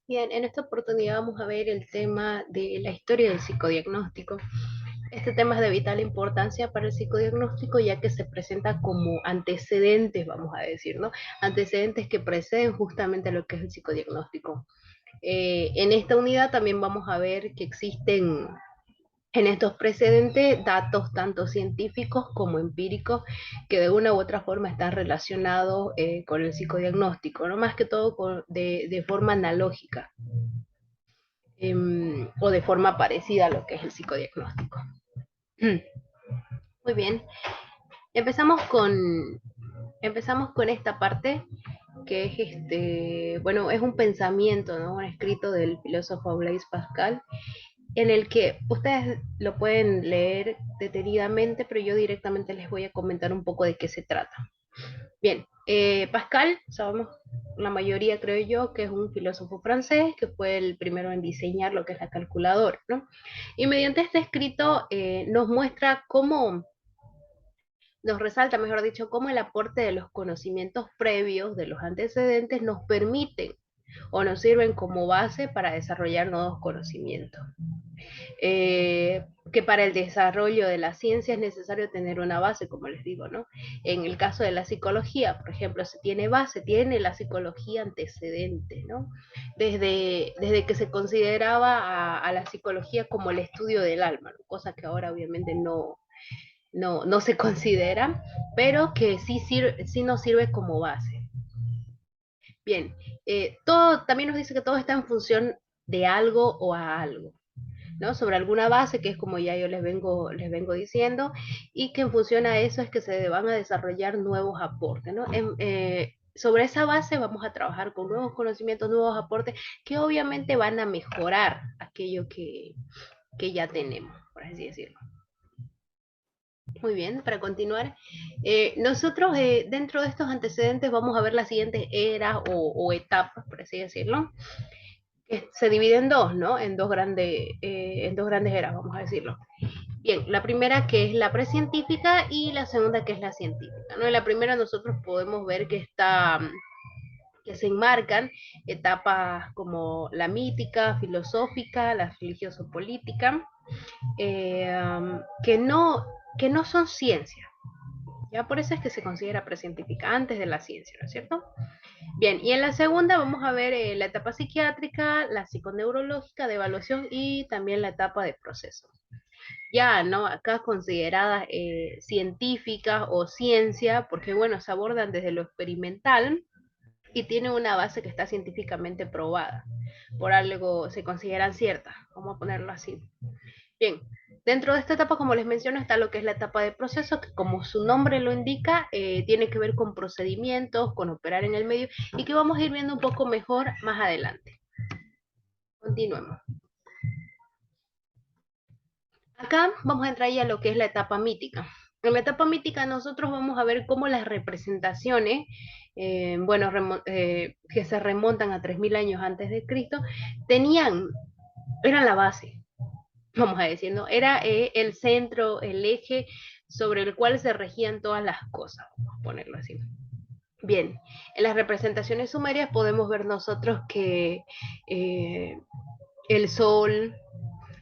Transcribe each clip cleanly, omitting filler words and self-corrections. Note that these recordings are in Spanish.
Bien, en esta oportunidad vamos a ver el tema de la historia del psicodiagnóstico. Este tema es de vital importancia para el psicodiagnóstico ya que se presenta como antecedentes, vamos a decir, ¿no? Antecedentes que preceden justamente lo que es el psicodiagnóstico. En esta unidad también vamos a ver que existen en estos precedentes datos tanto científicos como empíricos que de una u otra forma están relacionados con el psicodiagnóstico, ¿no? Más que todo de forma analógica o de forma parecida a lo que es el psicodiagnóstico. Muy bien, empezamos empezamos con esta parte que es bueno, es un pensamiento, ¿no? Un escrito del filósofo Blaise Pascal, en el que ustedes lo pueden leer detenidamente, pero yo directamente les voy a comentar un poco de qué se trata. Bien, Pascal, sabemos la mayoría, creo yo, que es un filósofo francés que fue el primero en diseñar lo que es la calculadora, ¿no? Y mediante este escrito nos muestra cómo, nos resalta, mejor dicho, cómo el aporte de los conocimientos previos, de los antecedentes, nos permiten o nos sirven como base para desarrollar nuevos conocimientos. Que para el desarrollo de la ciencia es necesario tener una base, como les digo, ¿no? En el caso de la psicología, por ejemplo, se tiene base, tiene la psicología antecedente, ¿no? Desde que se consideraba a la psicología como el estudio del alma, ¿no? Cosa que ahora obviamente no se considera, pero que sí nos sirve como base. Bien, todo también nos dice que todo está en función de algo o a algo. ¿No? Sobre alguna base, que es como ya yo les vengo diciendo, y que en función a eso es que se van a desarrollar nuevos aportes, ¿no? Sobre esa base vamos a trabajar con nuevos conocimientos, nuevos aportes, que obviamente van a mejorar aquello que ya tenemos, por así decirlo. Muy bien, para continuar, nosotros dentro de estos antecedentes vamos a ver las siguientes eras o etapas, por así decirlo, que se divide en dos, ¿no? En dos grandes eras, vamos a decirlo. Bien, la primera que es la precientífica y la segunda que es la científica, ¿no? En la primera nosotros podemos ver que se enmarcan etapas como la mítica, filosófica, la religioso-política, que que no son ciencia. Ya por eso es que se considera precientífica antes de la ciencia, ¿no es cierto? Bien, y en la segunda vamos a ver la etapa psiquiátrica, la psiconeurológica de evaluación y también la etapa de proceso. Ya, ¿no? Acá consideradas científicas o ciencia, porque bueno, se abordan desde lo experimental y tienen una base que está científicamente probada. Por algo se consideran ciertas, vamos a ponerlo así. Bien, dentro de esta etapa, como les menciono, está lo que es la etapa de proceso, que como su nombre lo indica, tiene que ver con procedimientos, con operar en el medio, y que vamos a ir viendo un poco mejor más adelante. Continuemos. Acá vamos a entrar ya a lo que es la etapa mítica. En la etapa mítica nosotros vamos a ver cómo las representaciones, bueno, que se remontan a 3000 años antes de Cristo, tenían, eran la base, vamos a decir, ¿no? Era el centro, el eje sobre el cual se regían todas las cosas, vamos a ponerlo así. Bien, en las representaciones sumerias podemos ver nosotros que eh, el sol,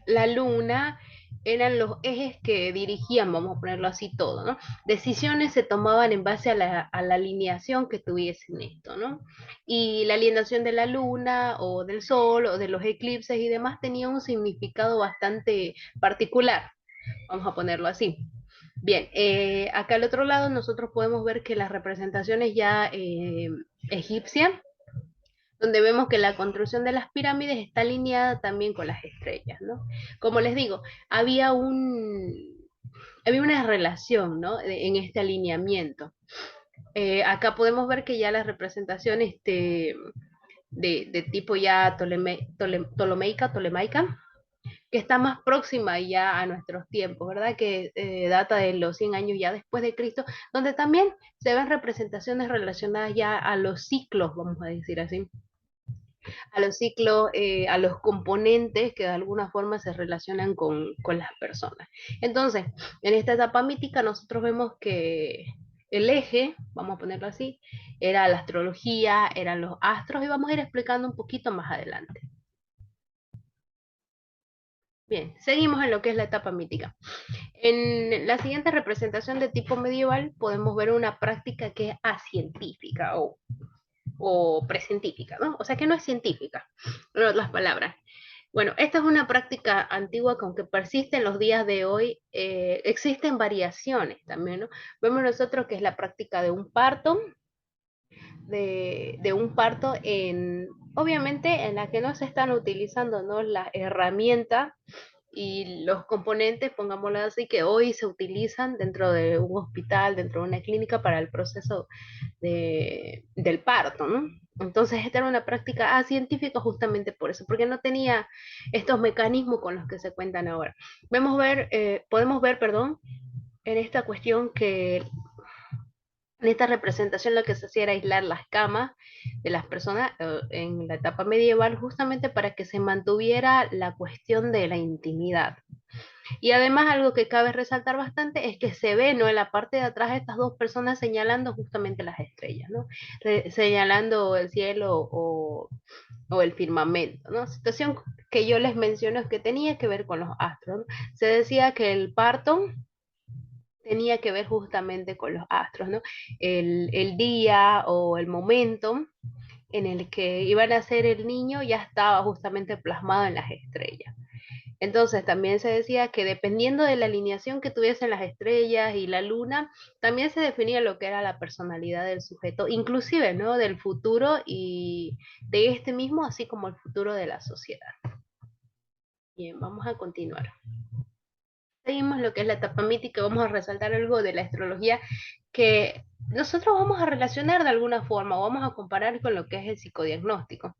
la luna eran los ejes que dirigían, vamos a ponerlo así todo, ¿no? Decisiones se tomaban en base a a la alineación que tuviesen esto, ¿no? Y la alineación de la luna o del sol o de los eclipses y demás tenía un significado bastante particular, vamos a ponerlo así. Bien, acá al otro lado nosotros podemos ver que las representaciones ya egipcias donde vemos que la construcción de las pirámides está alineada también con las estrellas, ¿no? Como les digo, había una relación, ¿no? En este alineamiento. Acá podemos ver que ya la representación de tipo ya tolemaica, que está más próxima ya a nuestros tiempos, ¿verdad? Que data de los 100 años ya después de Cristo, donde también se ven representaciones relacionadas ya a los ciclos, vamos a decir así, a los ciclos, a los componentes que de alguna forma se relacionan con las personas. Entonces, en esta etapa mítica nosotros vemos el eje, vamos a ponerlo así, era la astrología, eran los astros, y vamos a ir explicando un poquito más adelante. Bien, seguimos en lo que es la etapa mítica. En la siguiente representación de tipo medieval podemos ver una práctica que es asientífica o prescientífica, ¿no? O sea que no es científica, en otras palabras. Bueno, esta es una práctica antigua que aunque persiste en los días de hoy, existen variaciones también, ¿no? Vemos nosotros que es la práctica de un parto, de un parto obviamente en la que no se están utilizando, ¿no? Las herramientas y los componentes, pongámoslo así, que hoy se utilizan dentro de un hospital, dentro de una clínica para el proceso del parto, ¿no? Entonces, esta era una práctica científica justamente por eso, porque no tenía estos mecanismos con los que se cuentan ahora. Podemos ver, perdón, en esta cuestión que en esta representación lo que se hacía era aislar las camas de las personas en la etapa medieval justamente para que se mantuviera la cuestión de la intimidad. Y además algo que cabe resaltar bastante es que se ve, ¿no? En la parte de atrás estas dos personas señalando justamente las estrellas, ¿no? Señalando el cielo o el firmamento, ¿no? Situación que yo les menciono es que tenía que ver con los astros, ¿no? Se decía que el parto tenía que ver justamente con los astros, ¿no? El día o el momento en el que iban a ser el niño ya estaba justamente plasmado en las estrellas. Entonces también se decía que dependiendo de la alineación que tuviesen las estrellas y la luna, también se definía lo que era la personalidad del sujeto, inclusive, ¿no? Del futuro y de este mismo, así como el futuro de la sociedad. Bien, vamos a continuar. Seguimos lo que es la etapa mítica, vamos a resaltar algo de la astrología que nosotros vamos a relacionar de alguna forma o vamos a comparar con lo que es el psicodiagnóstico.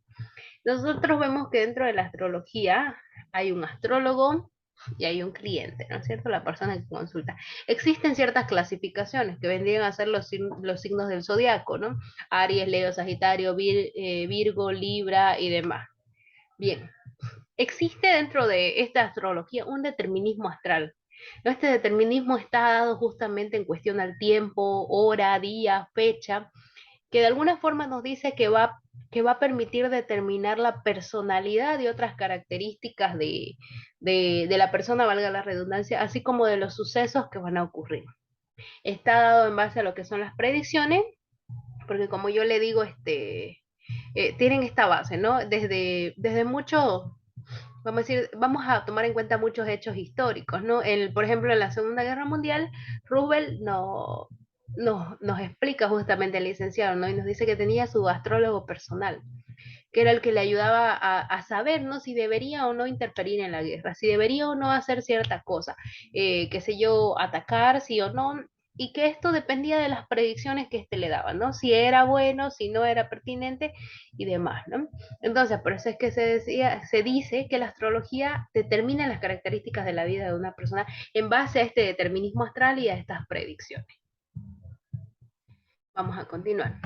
Nosotros vemos que dentro de la astrología hay un astrólogo y hay un cliente, ¿no es cierto? La persona que consulta. Existen ciertas clasificaciones que vendrían a ser los signos del zodiaco, ¿no? Aries, Leo, Sagitario, Virgo, Libra y demás. Bien, existe dentro de esta astrología un determinismo astral. ¿No? Este determinismo está dado justamente en cuestión al tiempo, hora, día, fecha, que de alguna forma nos dice que va a permitir determinar la personalidad y otras características de la persona, valga la redundancia, así como de los sucesos que van a ocurrir. Está dado en base a lo que son las predicciones, porque como yo le digo, tienen esta base, ¿no? Desde mucho, vamos a decir, vamos a tomar en cuenta muchos hechos históricos, ¿no? Por ejemplo, en la Segunda Guerra Mundial, Roosevelt nos explica justamente el licenciado, ¿no? Y nos dice que tenía su astrólogo personal, que era el que le ayudaba a saber, ¿no? Si debería o no interferir en la guerra, si debería o no hacer cierta cosa, qué sé yo, atacar, sí o no, y que esto dependía de las predicciones que éste le daba, ¿no? Si era bueno, si no era pertinente y demás, ¿no? Entonces, por eso es que se dice que la astrología determina las características de la vida de una persona en base a este determinismo astral y a estas predicciones. Vamos a continuar.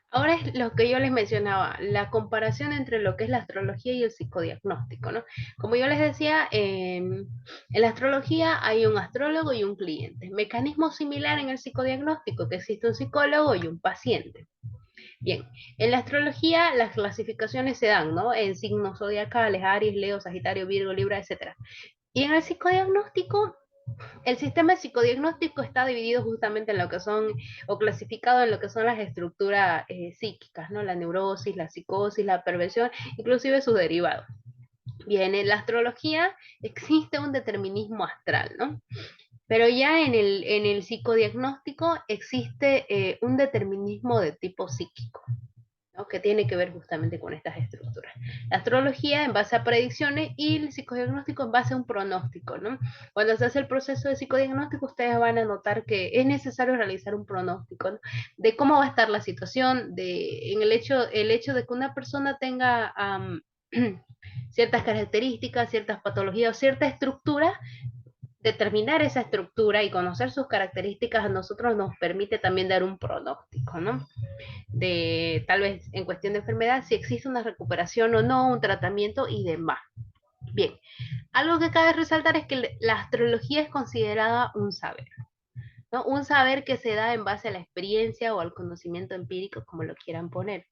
Ahora es lo que yo les mencionaba, la comparación entre lo que es la astrología y el psicodiagnóstico, ¿no? Como yo les decía, en la astrología hay un astrólogo y un cliente. Mecanismo similar en el psicodiagnóstico, que existe un psicólogo y un paciente. Bien, en la astrología las clasificaciones se dan, ¿no? En signos zodiacales, Aries, Leo, Sagitario, Virgo, Libra, etc. Y en el psicodiagnóstico el sistema psicodiagnóstico está dividido justamente en lo que son, o clasificado en lo que son las estructuras psíquicas, ¿no? La neurosis, la psicosis, la perversión, inclusive sus derivados. Bien, en la astrología existe un determinismo astral, ¿no? Pero ya en el psicodiagnóstico existe un determinismo de tipo psíquico, ¿no? Que tiene que ver justamente con estas estructuras. La astrología en base a predicciones y el psicodiagnóstico en base a un pronóstico, ¿no? Cuando se hace el proceso de psicodiagnóstico, ustedes van a notar que es necesario realizar un pronóstico, ¿no? De cómo va a estar la situación, el hecho de que una persona tenga ciertas características, ciertas patologías o cierta estructura, determinar esa estructura y conocer sus características a nosotros nos permite también dar un pronóstico, ¿no? De tal vez en cuestión de enfermedad, si existe una recuperación o no, un tratamiento y demás. Bien, algo que cabe resaltar es que la astrología es considerada un saber. ¿no? Un saber que se da en base a la experiencia o al conocimiento empírico, como lo quieran poner.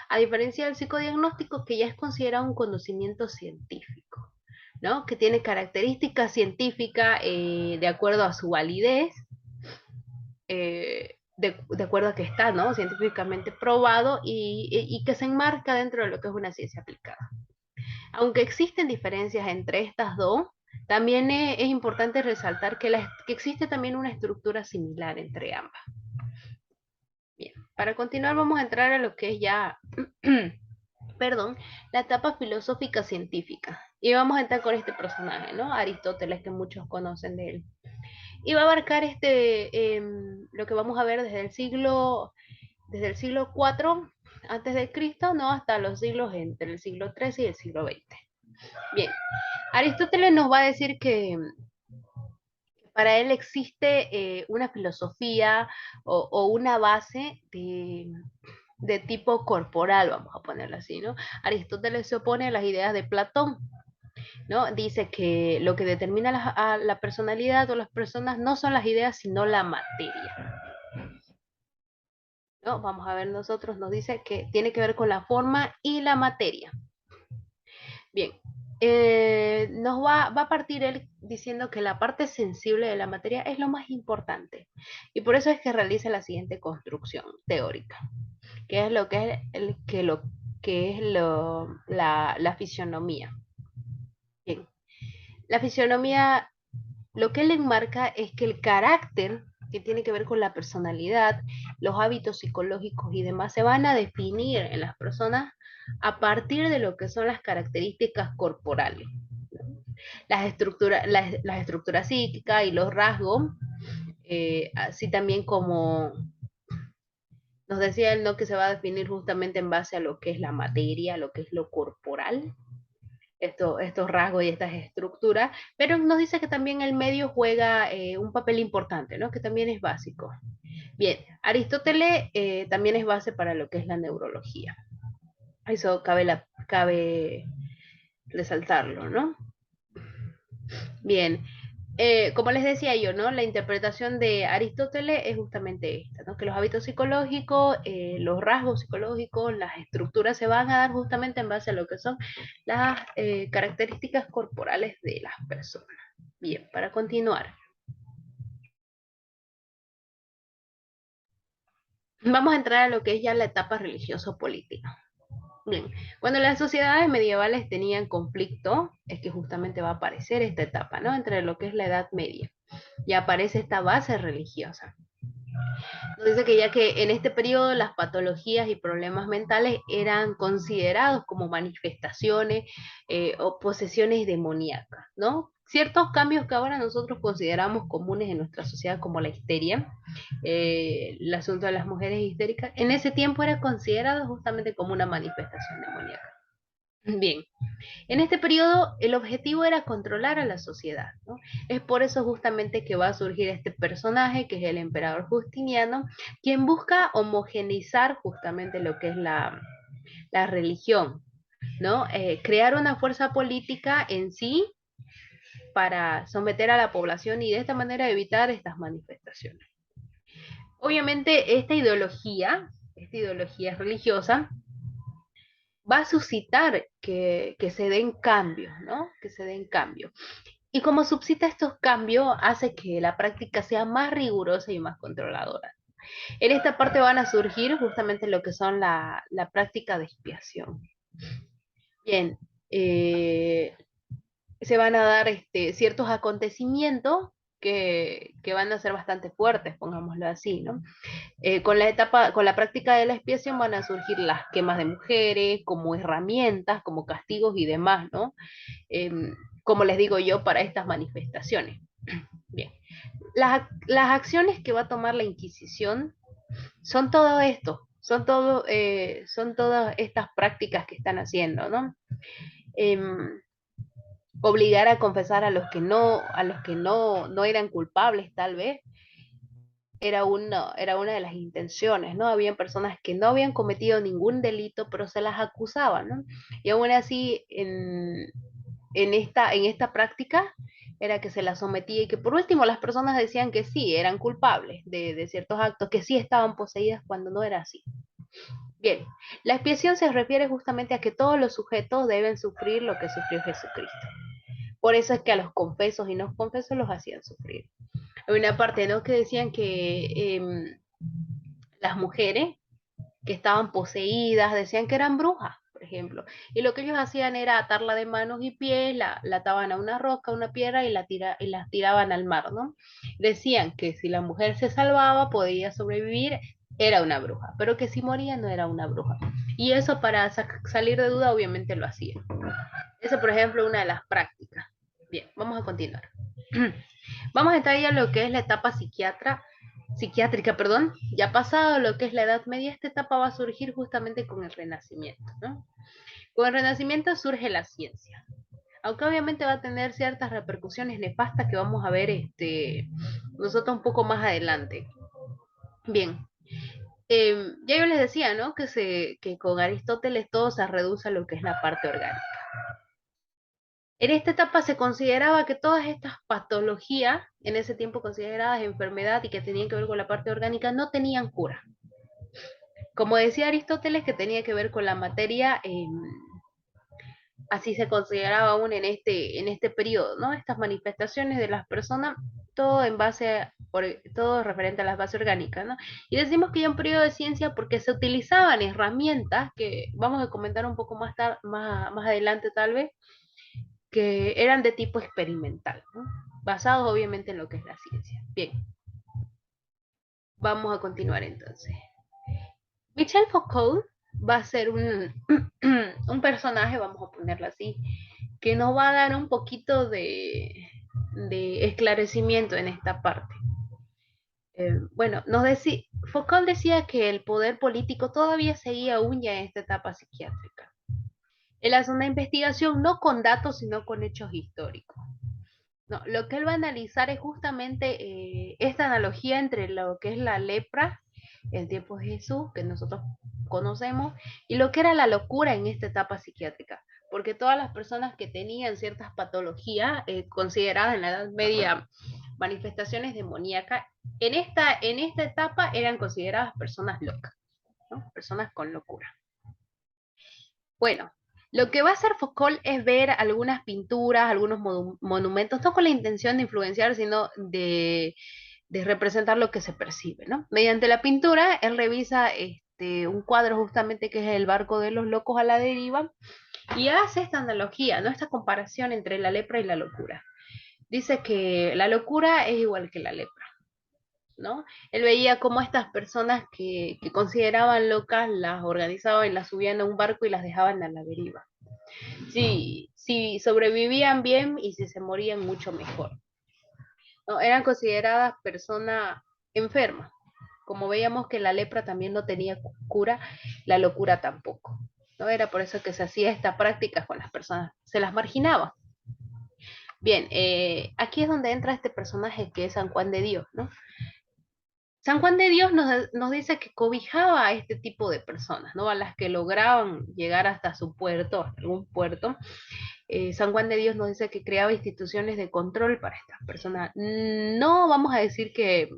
A diferencia del psicodiagnóstico, que ya es considerado un conocimiento científico, ¿no? Que tiene características científicas de acuerdo a su validez, de acuerdo a que está, ¿no? Científicamente probado y que se enmarca dentro de lo que es una ciencia aplicada. Aunque existen diferencias entre estas dos, también es importante resaltar que existe también una estructura similar entre ambas. Bien, para continuar vamos a entrar a lo que es ya, perdón, la etapa filosófica científica. Y vamos a entrar con este personaje, ¿no? Aristóteles, que muchos conocen de él. Y va a abarcar lo que vamos a ver desde el siglo IV antes de Cristo, ¿no? Hasta los siglos entre el siglo XIII y el siglo XX. Bien, Aristóteles nos va a decir que para él existe una filosofía o una base de tipo corporal, vamos a ponerlo así, ¿no? Aristóteles se opone a las ideas de Platón, ¿no? Dice que lo que determina a la personalidad o las personas no son las ideas, sino la materia, ¿no? Vamos a ver nosotros, nos dice que tiene que ver con la forma y la materia. Bien, va a partir él diciendo que la parte sensible de la materia es lo más importante. Y por eso es que realiza la siguiente construcción teórica, que es lo que es, la fisionomía. Bien, la fisionomía, lo que él enmarca es que el carácter que tiene que ver con la personalidad, los hábitos psicológicos y demás se van a definir en las personas a partir de lo que son las características corporales, las estructuras psíquicas y los rasgos, así también como nos decía él, ¿no? Que se va a definir justamente en base a lo que es la materia, lo que es lo corporal, estos rasgos y estas estructuras, pero nos dice que también el medio juega un papel importante, ¿no? Que también es básico. Bien, Aristóteles también es base para lo que es la neurología. Eso cabe resaltarlo, ¿no? Bien, como les decía yo, ¿no? La interpretación de Aristóteles es justamente esta, ¿no? Que los hábitos psicológicos, los rasgos psicológicos, las estructuras se van a dar justamente en base a lo que son las características corporales de las personas. Bien, para continuar, vamos a entrar a lo que es ya la etapa religioso-política. Bien, cuando las sociedades medievales tenían conflicto, es que justamente va a aparecer esta etapa, ¿no? Entre lo que es la Edad Media. Y aparece esta base religiosa. Nos dice que ya que en este periodo las patologías y problemas mentales eran considerados como manifestaciones o posesiones demoníacas, ¿no? Ciertos cambios que ahora nosotros consideramos comunes en nuestra sociedad, como la histeria, el asunto de las mujeres histéricas, en ese tiempo era considerado justamente como una manifestación demoníaca. Bien, en este periodo el objetivo era controlar a la sociedad, ¿no? Es por eso justamente que va a surgir este personaje, que es el emperador Justiniano, quien busca homogeneizar justamente lo que es la religión, ¿no? Crear una fuerza política en sí para someter a la población y de esta manera evitar estas manifestaciones. Obviamente esta ideología religiosa, va a suscitar que se den cambios, ¿no? Que se den cambios. Y como suscita estos cambios, hace que la práctica sea más rigurosa y más controladora. En esta parte van a surgir justamente lo que son la práctica de expiación. Bien, se van a dar ciertos acontecimientos que van a ser bastante fuertes, pongámoslo así, ¿no? Con la práctica de la expiación van a surgir las quemas de mujeres como herramientas, como castigos y demás, ¿no? Como les digo yo, para estas manifestaciones. Bien, las acciones que va a tomar la Inquisición son todo esto, son todas estas prácticas que están haciendo, ¿no? Em, Obligar a confesar a los que no eran culpables, tal vez, era una de las intenciones, ¿no? Habían personas que no habían cometido ningún delito, pero se las acusaban, ¿no? Y aún así, en esta práctica, era que se las sometía y que por último las personas decían que sí, eran culpables de ciertos actos, que sí estaban poseídas cuando no era así. Bien, la expiación se refiere justamente a que todos los sujetos deben sufrir lo que sufrió Jesucristo. Por eso es que a los confesos y no confesos los hacían sufrir. Hay una parte, ¿no? Que decían que las mujeres que estaban poseídas decían que eran brujas, por ejemplo. Y lo que ellos hacían era atarla de manos y pies, la ataban a una roca, a una piedra y las tiraban al mar, ¿no? Decían que si la mujer se salvaba, podía sobrevivir, era una bruja, pero que si moría no era una bruja. Y eso para salir de duda obviamente lo hacían. Eso, por ejemplo, una de las prácticas. Bien, vamos a continuar. Vamos a entrar ya a lo que es la etapa psiquiátrica, perdón. Ya pasado lo que es la Edad Media, esta etapa va a surgir justamente con el Renacimiento, ¿no? Con el Renacimiento surge la ciencia, aunque obviamente va a tener ciertas repercusiones nefastas que vamos a ver nosotros un poco más adelante. Bien, ya yo les decía, ¿no? Que con Aristóteles todo se reduce a lo que es la parte orgánica. En esta etapa se consideraba que todas estas patologías, en ese tiempo consideradas enfermedad y que tenían que ver con la parte orgánica, no tenían cura. Como decía Aristóteles, que tenía que ver con la materia, así se consideraba aún en este periodo, ¿no? Estas manifestaciones de las personas, todo en base, todo referente a las bases orgánicas, ¿no? Y decimos que ya un periodo de ciencia porque se utilizaban herramientas que vamos a comentar un poco más adelante tal vez, que eran de tipo experimental, ¿no? Basados obviamente en lo que es la ciencia. Bien, vamos a continuar entonces. Michel Foucault va a ser un personaje, vamos a ponerlo así, que nos va a dar un poquito de esclarecimiento en esta parte. Bueno, Foucault decía que el poder político todavía seguía aún ya en esta etapa psiquiátrica. Él hace una investigación no con datos, sino con hechos históricos. No, lo que él va a analizar es justamente esta analogía entre lo que es la lepra en tiempos de Jesús, que nosotros conocemos, y lo que era la locura en esta etapa psiquiátrica. Porque todas las personas que tenían ciertas patologías consideradas en la Edad Media manifestaciones demoníacas, en esta etapa eran consideradas personas locas, ¿no? Personas con locura. Bueno, lo que va a hacer Foucault es ver algunas pinturas, algunos monumentos, no con la intención de influenciar, sino de representar lo que se percibe, ¿no? Mediante la pintura, él revisa un cuadro justamente que es el barco de los locos a la deriva y hace esta analogía, ¿no? Esta comparación entre la lepra y la locura. Dice que la locura es igual que la lepra, ¿no? Él veía cómo estas personas que consideraban locas las organizaban y las subían a un barco y las dejaban a la deriva. Si sobrevivían bien y si se morían mucho mejor. No, eran consideradas personas enfermas. Como veíamos que la lepra también no tenía cura, la locura tampoco. ¿No? Era por eso que se hacía esta práctica con las personas, se las marginaba. Bien, aquí es donde entra este personaje que es San Juan de Dios, ¿no? San Juan de Dios nos dice que cobijaba a este tipo de personas, ¿no? A las que lograban llegar hasta su puerto, hasta algún puerto. San Juan de Dios nos dice que creaba instituciones de control para estas personas. No vamos a decir que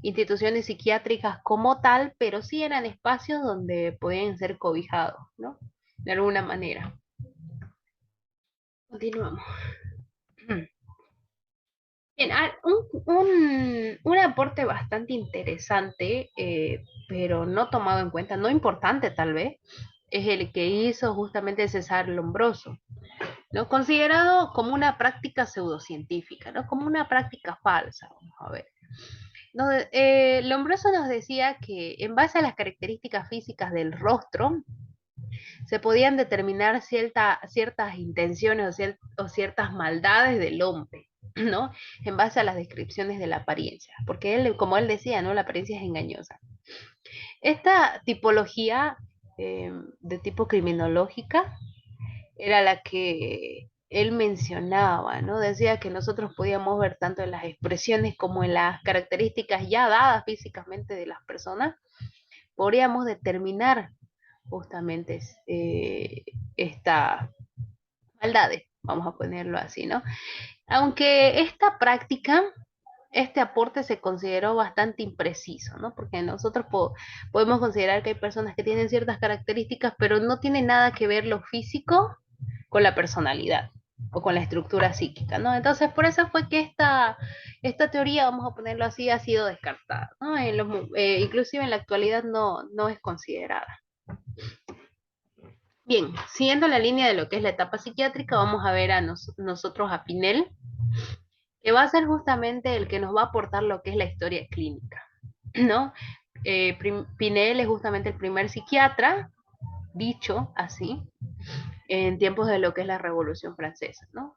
instituciones psiquiátricas como tal, pero sí eran espacios donde podían ser cobijados, ¿no? De alguna manera. Continuamos. Bien, un aporte bastante interesante, pero no tomado en cuenta, no importante tal vez, es el que hizo justamente César Lombroso, ¿no? Considerado como una práctica pseudocientífica, ¿no? Como una práctica falsa, vamos a ver. Lombroso nos decía que en base a las características físicas del rostro, se podían determinar ciertas intenciones o ciertas maldades del hombre, ¿no? En base a las descripciones de la apariencia, porque él, como él decía, ¿no? La apariencia es engañosa. Esta tipología de tipo criminológica era la que él mencionaba, ¿no? Decía que nosotros podíamos ver tanto en las expresiones como en las características ya dadas físicamente de las personas, podríamos determinar justamente estas maldades, vamos a ponerlo así, ¿no? Aunque esta práctica, este aporte se consideró bastante impreciso, ¿no? Porque nosotros podemos considerar que hay personas que tienen ciertas características, pero no tiene nada que ver lo físico con la personalidad o con la estructura psíquica, ¿no? Entonces, por eso fue que esta teoría, vamos a ponerlo así, ha sido descartada, ¿no? Inclusive en la actualidad no es considerada. Bien, siguiendo la línea de lo que es la etapa psiquiátrica, vamos a ver a nosotros a Pinel, que va a ser justamente el que nos va a aportar lo que es la historia clínica, ¿no? Pinel es justamente el primer psiquiatra, dicho así, en tiempos de lo que es la Revolución Francesa, ¿no?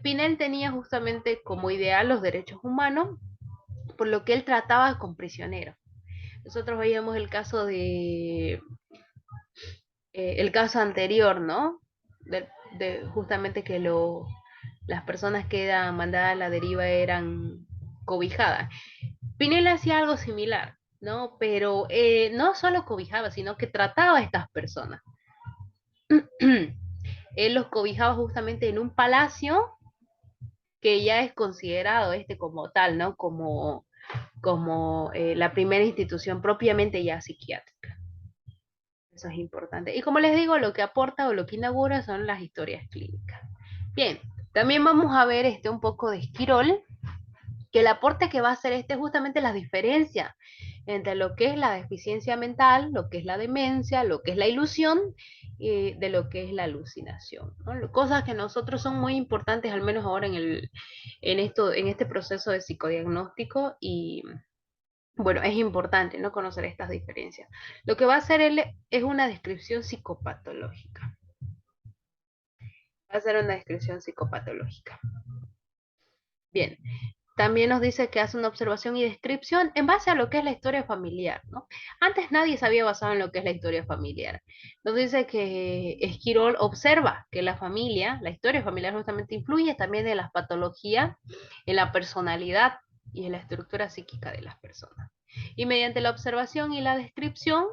Pinel tenía justamente como ideal los derechos humanos, por lo que él trataba con prisioneros. Nosotros veíamos el caso anterior, ¿no? De justamente que las personas que eran mandadas a la deriva eran cobijadas. Pinel hacía algo similar, ¿no? Pero no solo cobijaba, sino que trataba a estas personas. Él los cobijaba justamente en un palacio que ya es considerado como tal, ¿no? Como la primera institución propiamente ya psiquiátrica. Eso es importante. Y como les digo, lo que aporta o lo que inaugura son las historias clínicas. Bien, también vamos a ver un poco de Esquirol, que el aporte que va a hacer es justamente la diferencia entre lo que es la deficiencia mental, lo que es la demencia, lo que es la ilusión y de lo que es la alucinación, ¿no? Cosas que nosotros son muy importantes, al menos ahora en este proceso de psicodiagnóstico y bueno, es importante, ¿no? Conocer estas diferencias. Lo que va a hacer él es una descripción psicopatológica. Va a hacer una descripción psicopatológica. Bien, también nos dice que hace una observación y descripción en base a lo que es la historia familiar, ¿no? Antes nadie se había basado en lo que es la historia familiar. Nos dice que Esquirol observa que la historia familiar justamente influye también en las patologías, en la personalidad y en la estructura psíquica de las personas. Y mediante la observación y la descripción,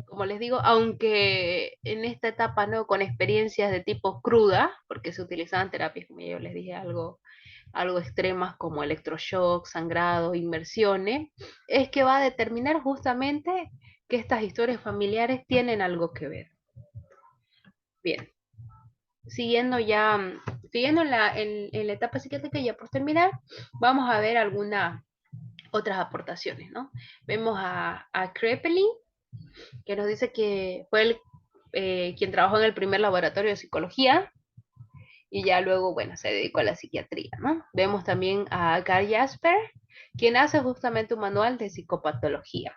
como les digo, aunque en esta etapa no con experiencias de tipo cruda, porque se utilizaban terapias, como yo les dije, algo extremas como electroshock, sangrado, inmersiones, es que va a determinar justamente que estas historias familiares tienen algo que ver. Bien, siguiendo en la etapa psiquiátrica, ya por terminar, vamos a ver algunas otras aportaciones, ¿no? Vemos a Krepelin, que nos dice que fue quien trabajó en el primer laboratorio de psicología, y ya luego, bueno, se dedicó a la psiquiatría, ¿no? Vemos también a Gary Jasper, quien hace justamente un manual de psicopatología.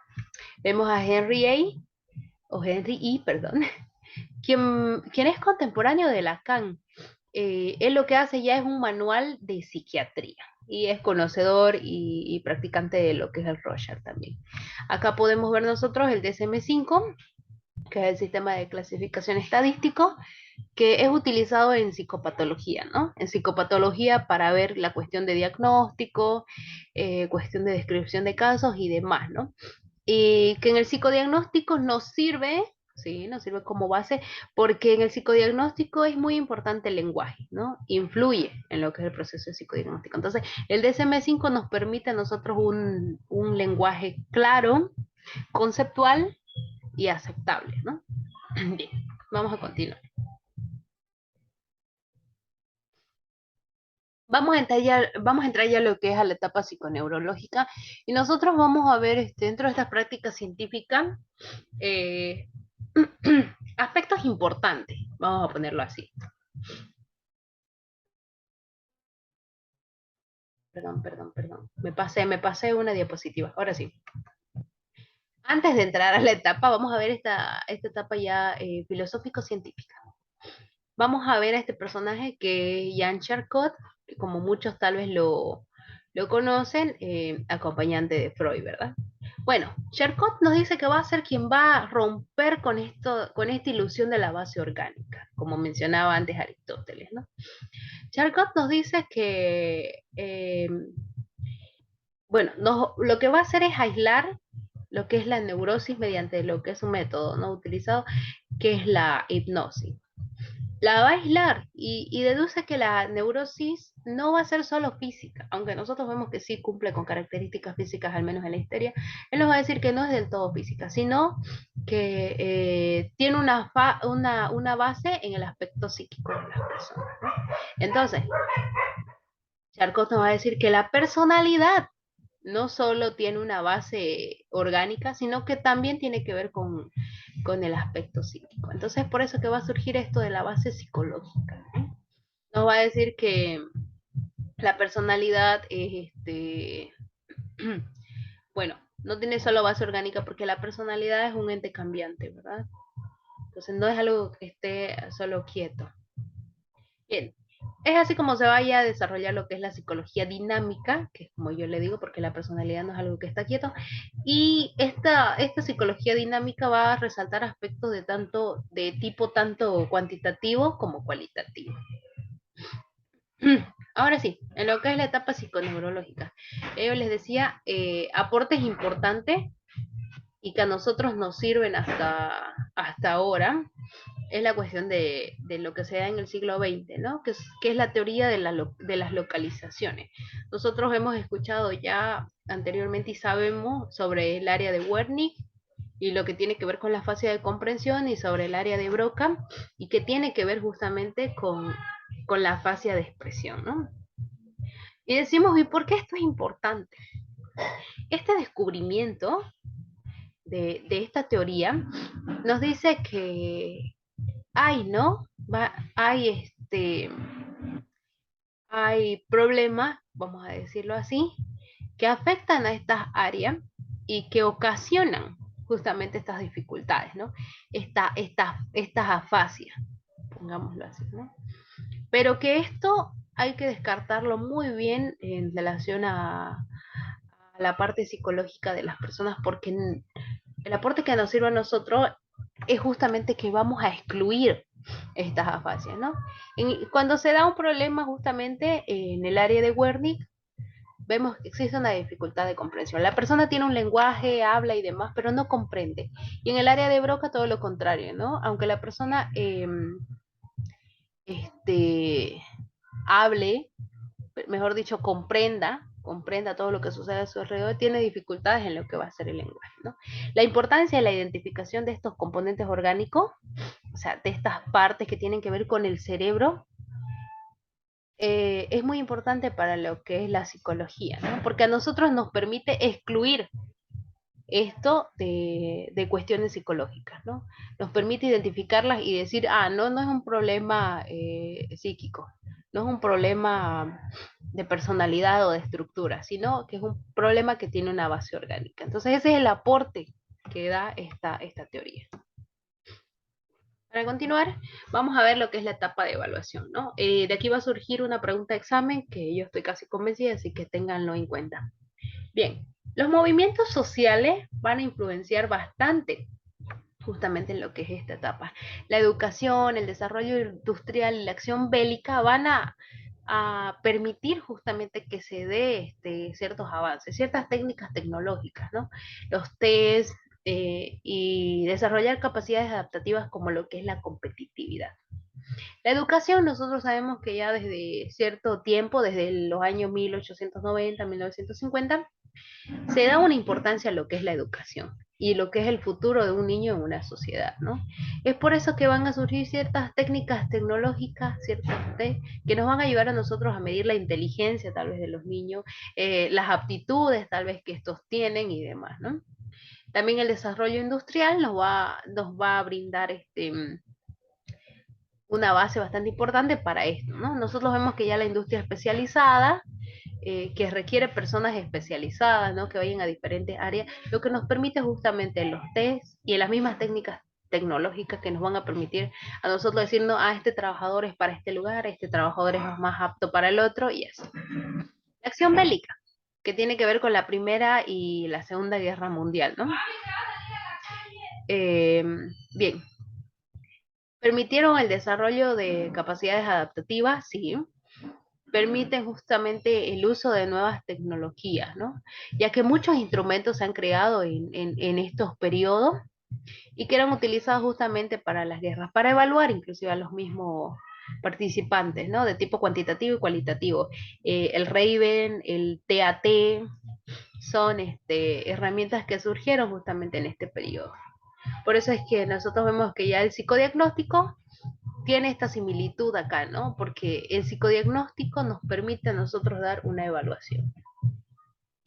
Vemos a Henry E., perdón, quien es contemporáneo de Lacan. Él lo que hace ya es un manual de psiquiatría y es conocedor y practicante de lo que es el Rorschach también. Acá podemos ver nosotros el DSM-5, que es el sistema de clasificación estadístico, que es utilizado en psicopatología, ¿no? En psicopatología para ver la cuestión de diagnóstico, cuestión de descripción de casos y demás, ¿no? Y que en el psicodiagnóstico nos sirve, sí, nos sirve como base, porque en el psicodiagnóstico es muy importante el lenguaje, ¿no? Influye en lo que es el proceso de psicodiagnóstico. Entonces, el DSM-5 nos permite a nosotros un lenguaje claro, conceptual y aceptable, ¿no? Bien, vamos a continuar. Vamos a entrar ya a lo que es a la etapa psiconeurológica y nosotros vamos a ver dentro de estas prácticas científicas eh, aspectos importantes, vamos a ponerlo así. Perdón. Me pasé una diapositiva. Ahora sí. Antes de entrar a la etapa, vamos a ver esta etapa ya filosófico-científica. Vamos a ver a este personaje que es Jean Charcot, como muchos tal vez lo conocen, acompañante de Freud, ¿verdad? Bueno, Charcot nos dice que va a ser quien va a romper con esta ilusión de la base orgánica, como mencionaba antes Aristóteles, ¿no? Charcot nos dice que, bueno, lo que va a hacer es aislar lo que es la neurosis mediante lo que es un método no utilizado, que es la hipnosis. la va a aislar y deduce que la neurosis no va a ser solo física, aunque nosotros vemos que sí cumple con características físicas, al menos en la histeria. Él nos va a decir que no es del todo física, sino que tiene una base en el aspecto psíquico de las personas, ¿no? Entonces, Charcot nos va a decir que la personalidad no solo tiene una base orgánica, sino que también tiene que ver con el aspecto psíquico. Entonces, por eso que va a surgir esto de la base psicológica, ¿no? Nos va a decir que la personalidad es bueno, no tiene solo base orgánica porque la personalidad es un ente cambiante, ¿verdad? Entonces no es algo que esté solo quieto. Bien, es así como se vaya a desarrollar lo que es la psicología dinámica, que es como yo le digo, porque la personalidad no es algo que está quieto, y esta psicología dinámica va a resaltar aspectos de tipo tanto cuantitativo como cualitativo. Ahora sí, en lo que es la etapa psiconeurológica, yo les decía aportes importantes y que a nosotros nos sirven hasta ahora, es la cuestión de lo que se da en el siglo XX, ¿no? Que es la teoría de las localizaciones. Nosotros hemos escuchado ya anteriormente y sabemos sobre el área de Wernicke y lo que tiene que ver con la fase de comprensión y sobre el área de Broca y que tiene que ver justamente con la fase de expresión, ¿no? Y decimos, ¿y por qué esto es importante? Este descubrimiento de esta teoría nos dice que hay, ¿no? Hay problemas, vamos a decirlo así, que afectan a estas áreas y que ocasionan justamente estas dificultades, ¿no? Estas afasias, pongámoslo así, ¿no? Pero que esto hay que descartarlo muy bien en relación a la parte psicológica de las personas, porque el aporte que nos sirve a nosotros es justamente que vamos a excluir estas afasias, ¿no? Cuando se da un problema justamente en el área de Wernicke, vemos que existe una dificultad de comprensión. La persona tiene un lenguaje, habla y demás, pero no comprende. Y en el área de Broca todo lo contrario, ¿no? Aunque la persona este, hable, mejor dicho, comprenda todo lo que sucede a su alrededor, tiene dificultades en lo que va a ser el lenguaje, ¿no? La importancia de la identificación de estos componentes orgánicos, o sea, de estas partes que tienen que ver con el cerebro, es muy importante para lo que es la psicología, ¿no? Porque a nosotros nos permite excluir esto de cuestiones psicológicas, ¿no? Nos permite identificarlas y decir, no, no es un problema psíquico, no es un problema de personalidad o de estructura, sino que es un problema que tiene una base orgánica. Entonces ese es el aporte que da esta teoría. Para continuar, vamos a ver lo que es la etapa de evaluación, ¿no? De aquí va a surgir una pregunta de examen que yo estoy casi convencida, así que ténganlo en cuenta. Bien, los movimientos sociales van a influenciar bastante justamente en lo que es esta etapa. La educación, el desarrollo industrial y la acción bélica van a permitir justamente que se dé ciertos avances, ciertas técnicas tecnológicas, ¿no? Los test y desarrollar capacidades adaptativas como lo que es la competitividad. La educación, nosotros sabemos que ya desde cierto tiempo, desde los años 1890, 1950, se da una importancia a lo que es la educación y lo que es el futuro de un niño en una sociedad, ¿no? Es por eso que van a surgir ciertas técnicas tecnológicas, ciertos test, que nos van a ayudar a nosotros a medir la inteligencia tal vez de los niños, las aptitudes tal vez que estos tienen y demás, ¿no? También el desarrollo industrial nos va a brindar una base bastante importante para esto, ¿no? Nosotros vemos que ya la industria especializada, que requiere personas especializadas, ¿no? Que vayan a diferentes áreas, lo que nos permite justamente los test y las mismas técnicas tecnológicas que nos van a permitir a nosotros decirnos, este trabajador es para este lugar, este trabajador es más apto para el otro, y así. La acción bélica, que tiene que ver con la Primera y la Segunda Guerra Mundial, ¿no? Eh, Bien, permitieron el desarrollo de capacidades adaptativas, sí, permiten justamente el uso de nuevas tecnologías, ¿no? Ya que muchos instrumentos se han creado en estos periodos y que eran utilizados justamente para las guerras, para evaluar inclusive a los mismos participantes, ¿no? De tipo cuantitativo y cualitativo. El Raven, el TAT, son herramientas que surgieron justamente en este periodo. Por eso es que nosotros vemos que ya el psicodiagnóstico tiene esta similitud acá, ¿no? Porque el psicodiagnóstico nos permite a nosotros dar una evaluación.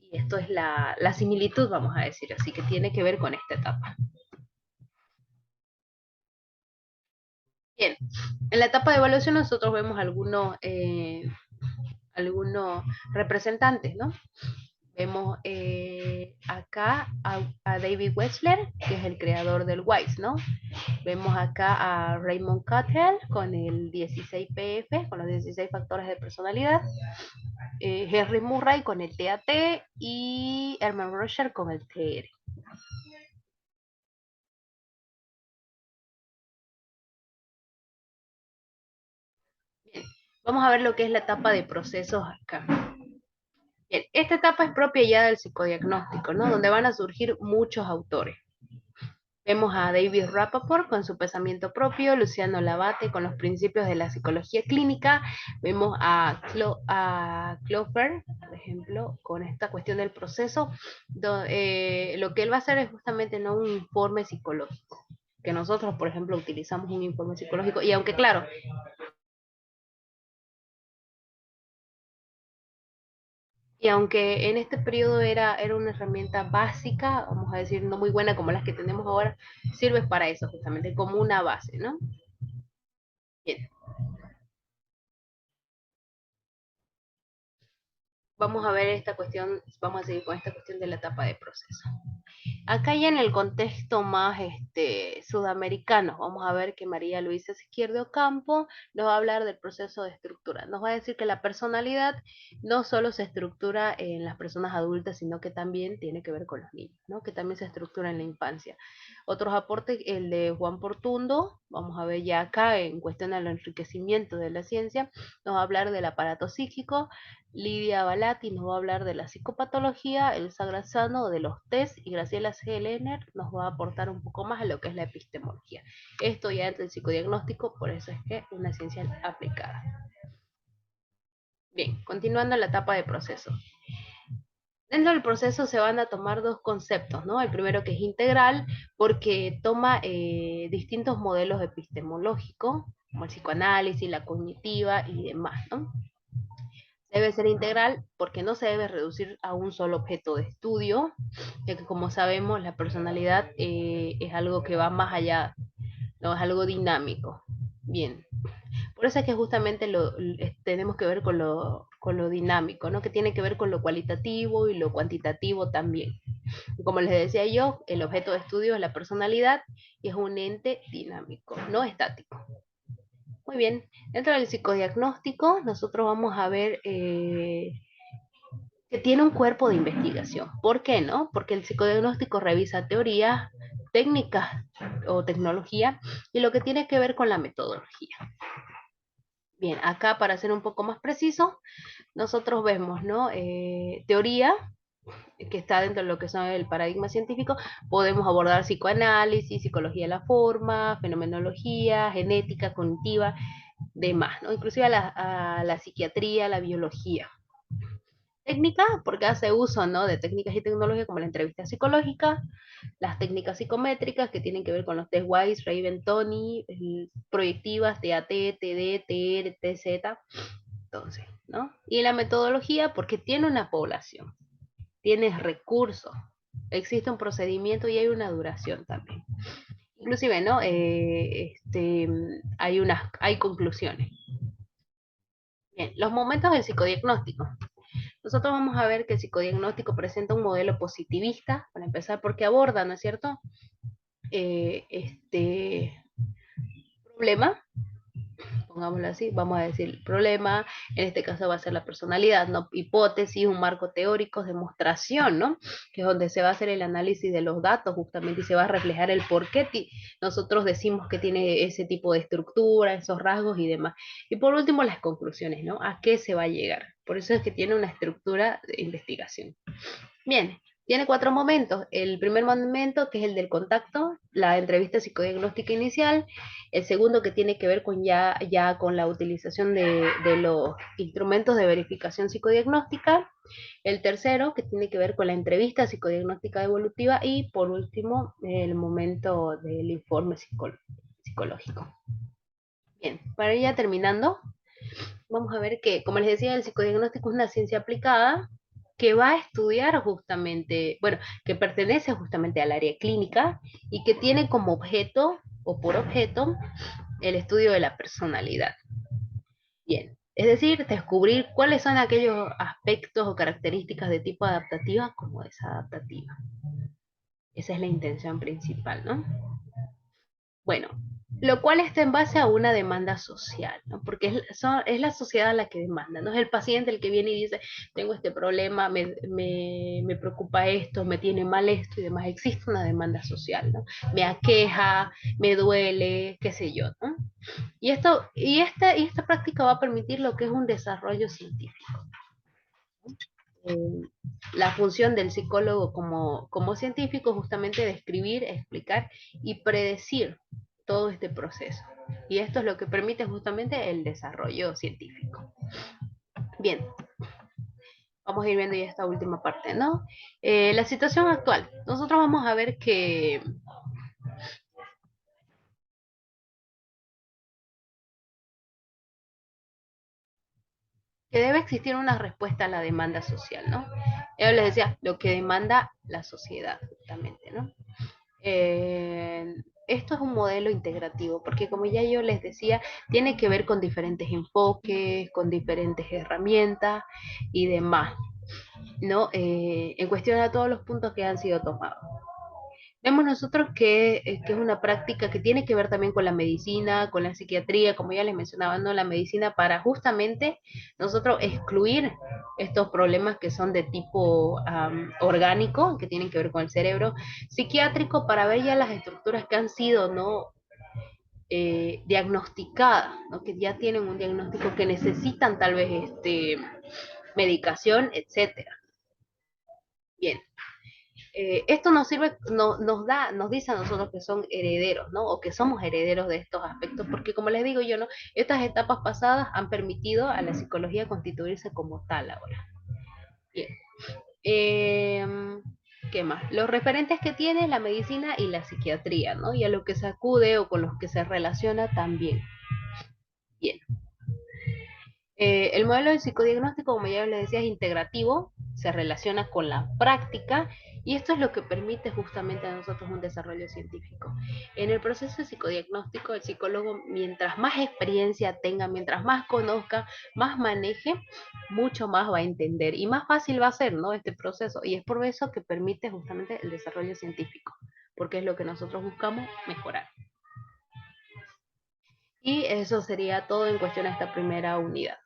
Y esto es la similitud, vamos a decir así, que tiene que ver con esta etapa. Bien, en la etapa de evaluación nosotros vemos algunos representantes, ¿no? Vemos acá a David Wechsler, que es el creador del WISE, ¿no? Vemos acá a Raymond Cattell con el 16PF, con los 16 factores de personalidad. Henry Murray con el TAT y Herman Roger con el TR. Bien, vamos a ver lo que es la etapa de procesos acá. Bien, esta etapa es propia ya del psicodiagnóstico, ¿no? Donde van a surgir muchos autores. Vemos a David Rappaport con su pensamiento propio, Luciano Labate con los principios de la psicología clínica, vemos a Clover, por ejemplo, con esta cuestión del proceso, lo que él va a hacer es justamente no un informe psicológico, que nosotros, por ejemplo, utilizamos un informe psicológico, y aunque claro, y aunque en este periodo era una herramienta básica, vamos a decir, no muy buena como las que tenemos ahora, sirve para eso, justamente como una base, ¿no? Bien. Vamos a ver esta cuestión, vamos a seguir con esta cuestión de la etapa de proceso. Acá ya en el contexto más sudamericano, vamos a ver que María Luisa Izquierdo Ocampo nos va a hablar del proceso de estructura. Nos va a decir que la personalidad no solo se estructura en las personas adultas, sino que también tiene que ver con los niños, ¿no? Que también se estructura en la infancia. Otros aportes, el de Juan Portundo, vamos a ver ya acá en cuestión del enriquecimiento de la ciencia, nos va a hablar del aparato psíquico. Lidia Balati nos va a hablar de la psicopatología, Elsa Grazano de los test y Graciela G. Lerner nos va a aportar un poco más a lo que es la epistemología. Esto ya entra el psicodiagnóstico, por eso es que una ciencia aplicada. Bien, continuando la etapa de proceso. Dentro del proceso se van a tomar dos conceptos, ¿no? El primero que es integral, porque toma distintos modelos epistemológicos, como el psicoanálisis, la cognitiva y demás, ¿no? Debe ser integral porque no se debe reducir a un solo objeto de estudio, ya que como sabemos la personalidad es algo que va más allá, no es algo dinámico. Bien, por eso es que justamente tenemos que ver con lo dinámico, ¿no? Que tiene que ver con lo cualitativo y lo cuantitativo también. Como les decía yo, el objeto de estudio es la personalidad y es un ente dinámico, no estático. Muy bien, dentro del psicodiagnóstico nosotros vamos a ver que tiene un cuerpo de investigación. ¿Por qué no? Porque el psicodiagnóstico revisa teorías, técnicas o tecnología y lo que tiene que ver con la metodología. Bien, acá para ser un poco más preciso, nosotros vemos, ¿no? Teoría, que está dentro de lo que son el paradigma científico, podemos abordar psicoanálisis, psicología de la forma, fenomenología, genética, cognitiva, demás, ¿no? Inclusive a la psiquiatría, la biología. Técnica, porque hace uso, ¿no? De técnicas y tecnologías como la entrevista psicológica, las técnicas psicométricas que tienen que ver con los test Wise, Raven, Tony, proyectivas, TAT, TD, TR, TZ, entonces, ¿no? Y la metodología, porque tiene una población, tiene recursos, existe un procedimiento y hay una duración también. Inclusive, ¿no? Hay conclusiones. Bien, los momentos del psicodiagnóstico. Nosotros vamos a ver que el psicodiagnóstico presenta un modelo positivista, para empezar, porque aborda, ¿no es cierto? Este problema, pongámoslo así, vamos a decir problema, en este caso va a ser la personalidad, ¿no? Hipótesis, un marco teórico, demostración, ¿no? Que es donde se va a hacer el análisis de los datos justamente y se va a reflejar el por qué nosotros decimos que tiene ese tipo de estructura, esos rasgos y demás. Y por último, las conclusiones, ¿no? ¿A qué se va a llegar? Por eso es que tiene una estructura de investigación. Bien, Tiene 4 momentos. El primer momento, que es el del contacto, la entrevista psicodiagnóstica inicial. El segundo, que tiene que ver con ya con la utilización de los instrumentos de verificación psicodiagnóstica. El tercero, que tiene que ver con la entrevista psicodiagnóstica evolutiva. Y por último, el momento del informe psicológico. Bien, para ir ya terminando, vamos a ver que, como les decía, el psicodiagnóstico es una ciencia aplicada que va a estudiar justamente, bueno, que pertenece justamente al área clínica y que tiene como objeto o por objeto el estudio de la personalidad. Bien, es decir, descubrir cuáles son aquellos aspectos o características de tipo adaptativa como desadaptativa. Esa es la intención principal, ¿no? Bueno, lo cual está en base a una demanda social, ¿no? Porque es la sociedad la que demanda, no es el paciente el que viene y dice, tengo este problema, me preocupa esto, me tiene mal esto y demás. Existe una demanda social, ¿no? Me aqueja, me duele, qué sé yo, ¿no? Y esta práctica va a permitir lo que es un desarrollo científico. Eh, la función del psicólogo como científico es justamente describir, explicar y predecir todo este proceso. Y esto es lo que permite justamente el desarrollo científico. Bien, vamos a ir viendo ya esta última parte, ¿no? La situación actual. Nosotros vamos a ver que debe existir una respuesta a la demanda social, ¿no? Yo les decía, lo que demanda la sociedad, justamente, ¿no? Eh, Esto es un modelo integrativo, porque como ya yo les decía, tiene que ver con diferentes enfoques, con diferentes herramientas y demás, ¿no? En cuestión a todos los puntos que han sido tomados. Vemos nosotros que es una práctica que tiene que ver también con la medicina, con la psiquiatría, como ya les mencionaba, ¿no? La medicina para justamente nosotros excluir estos problemas que son de tipo orgánico, que tienen que ver con el cerebro, psiquiátrico para ver ya las estructuras que han sido no diagnosticadas, ¿no? Que ya tienen un diagnóstico que necesitan tal vez medicación, etcétera. Bien, esto nos sirve, nos dice a nosotros que son herederos, ¿no? O que somos herederos de estos aspectos, porque como les digo yo, ¿no? Estas etapas pasadas han permitido a la psicología constituirse como tal ahora. Bien. Eh, ¿Qué más? Los referentes que tiene la medicina y la psiquiatría, ¿no? Y a lo que se acude o con los que se relaciona también. Bien. El modelo de psicodiagnóstico, como ya les decía, es integrativo, se relaciona con la práctica y esto es lo que permite justamente a nosotros un desarrollo científico. En el proceso de psicodiagnóstico, el psicólogo, mientras más experiencia tenga, mientras más conozca, más maneje, mucho más va a entender y más fácil va a ser, ¿no? Este proceso. Y es por eso que permite justamente el desarrollo científico, porque es lo que nosotros buscamos mejorar. Y eso sería todo en cuestión a esta primera unidad.